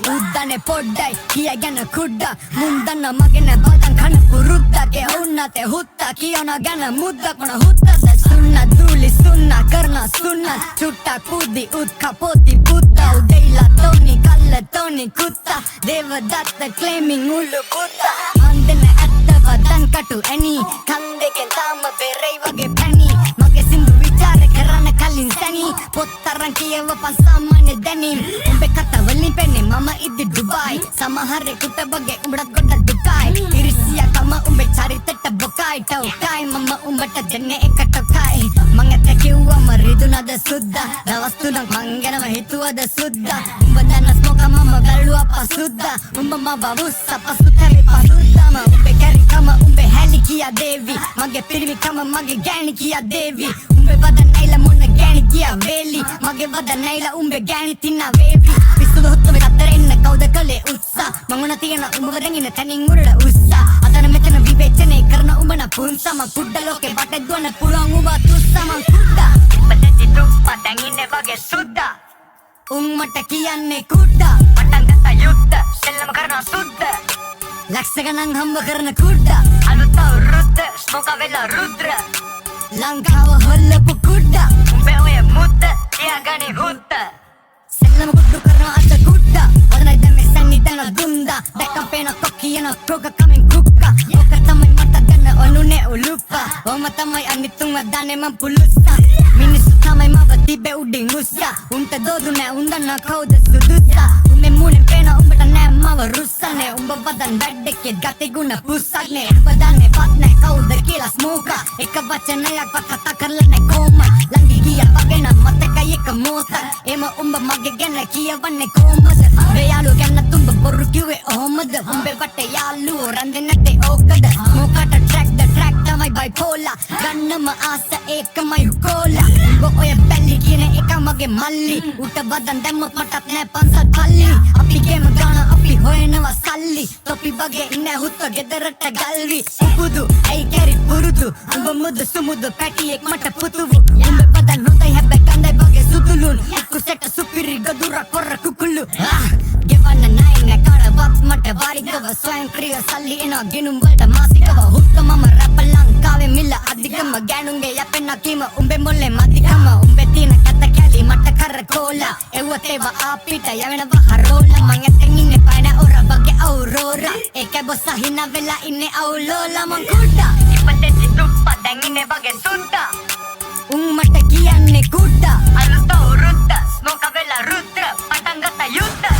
උද්දනේ පොඩ්ඩයි කියගෙන කුඩ්ඩ මුන්දන්න මගෙන බල්තන් කන පුරුද්දගේ ඔන්නතේ හුත්තා කියන ගැන මුද්දක් මොන හුත්තද සුන්න දූලි සුන්න කරන සුන්න චුට්ටා කුදි උත්කා පොති පුත්තා උදෙයිලා තෝනි කල්ල තෝනි කුත්තා දේවදත්ත ක්ලේමින් උල්ලු පුත්තා මන්දන ඇත්තව දන් කටු ඇනි කන් දෙකෙන් තාම බෙරයි වගේ පැණි මගේ සින්දු විචාර කරන්න කලින් සැනි පොත්තරන් කියවපන් සාමාන්‍ය දැනීම් උඹේ කතාවලින් පෙන්නේ මම ඉදි ඩුබායි සමහරෙකුට බගේ උඹට ගොඩක් දුකයි ඉරිසියා කම උඹේ චරිතට බොකයි ටෝකයි මම උඹට දෙන්නේ එකට කයි මං ඇත්ත කිව්වම රිදුනද සුද්දා දවස් තුනක් මං ගැනම හිතුවද සුද්දා උඹ දන්න ස්මෝක මම බැලුවා පසුද්දා උඹ මව වුස්සා පසුතරේ පසුද්දාම උඹේ කැරිකම උඹේ හැලි කියා දේවි මගේ පිරිමිකම මගේ ගෑණි කියා දේවි උඹේ වදනයිලා මොන ගෑණි කියා වේලි මගේ වදනයිලා උඹේ ගෑණි තින්නා වේවි පිස්සුද හොත්තම අතර එන්න කවුද කලේ උස්සා මං උන තියෙන උඹව රැඟින තනින් උරට උස්සා අතන මෙතන විවේචනය කරන උඹන පුන්සම කුඩ ලෝකේ බටේ දුවන පුරන් උඹ තුස්සම කුඩා ඉපදෙති දුප්පා දැන් ඉන්නේ වගේ සුද්දා උම්මට කියන්නේ කුඩා පටන් ගත්ත යුද්ධ සෙල්ලම කරන සුද්ද ලක්ෂ ගණන් හම්බ කරන කුඩා අලුත් අවුරුද්ද ස්මෝක වෙලා රුද්‍ර ලංකාව හොල්ලපු කුඩා උඹේ ඔය මුද්ද තියාගනි හුත්ත සෙල්ලම කුඩු කරන අත කුඩා වදනයි දැම්මේ සැන්නි දැන දුන්දා දැක්කම් පේන කොක්කියන ප්‍රෝග කමින් කුක්කා ඕක තමයි මට ගන්න ඔනුනේ උලුප්පා ඔම තමයි අනිතුන්ව දානේ මං පුලුස්සා මිනිස්සු තමයි මව තිබේ උඩින් මුස්සා උන්ට දෝදු නෑ උන්දන්න කවුද සුදුස්සා උඹේ මූණෙන් පේන උඹට නෑ මව රුස්සනේ උඹ වදන් වැඩකේ ගති ගුණ පුස්සක්නේ උඹ දන්නේ වත් නෑ කවුද කියලා ස්මෝකා එක වචනයක් වත් කතා කරලා නෑ කොම ලංගි ගියා වගේ නම් මතකයි එක මොහොතක් එම උඹ මගේ ගැන කියවන්නේ කොහමද මේ යාළුව ගැන තුඹ බොරු කිව්වේ ඔහොමද උඹේ වටේ යාළුවෝ රැඳෙන්නට ඕකද මොකට ට්‍රැක් තමයි බයිපෝලා ගන්නම ආස ඒකමයි කෝලා උඹ ඔය බැලි කියන එක මගේ මල්ලි උට බදන් දැම්මොත් මටත් නෑ පන්සල් පල්ලි අපි ගේම ගාන අපි හොයනවා සල්ලි තොපි වගේ ඉන්නේ හුත්ත ගෙදරට ගල්වි පුදු ඇයි කැරි පුරුදු උඹ මුදු සුමුදු පැටියෙක් මට පුතුවු උඹ බදන් හොතයි හැබැයි කන්දයි වගේ සුදුලුන් කුසෙට සුපිරි ගදුරක් කොර කුකුළු ගෙවන්න නෑ කාටවත් මට වාරිකව ස්වයංක්‍රීය සල්ලි එනවා ගෙනුම් වලට මාසිකව හුත්ත මම රැප ලංකාවේ මිල අධිකම ගෑනුන්ගේ යපෙන්න කීම උඹේ මොලේ මදිකම උඹේ තියෙන කත කැලි මට කරකෝලා එව්වත් ඒව අපිට යවෙනවා හරෝලා මං ඇතෙන් ඉන්නේ පයින ඔර වගේ අවුරෝරා ඒක බොස්ස හිනා වෙලා ඉන්නේ අවුලෝලා මං කුඩා ඉපදෙති දුප්පා දැන් ඉන්නේ වගේ සුද්දා උම්මට කියන්නේ කුඩා අලුත අවුරුද්ද ස්මෝක වෙලා රුද්‍ර පටන් ගත්ත යුද්ධ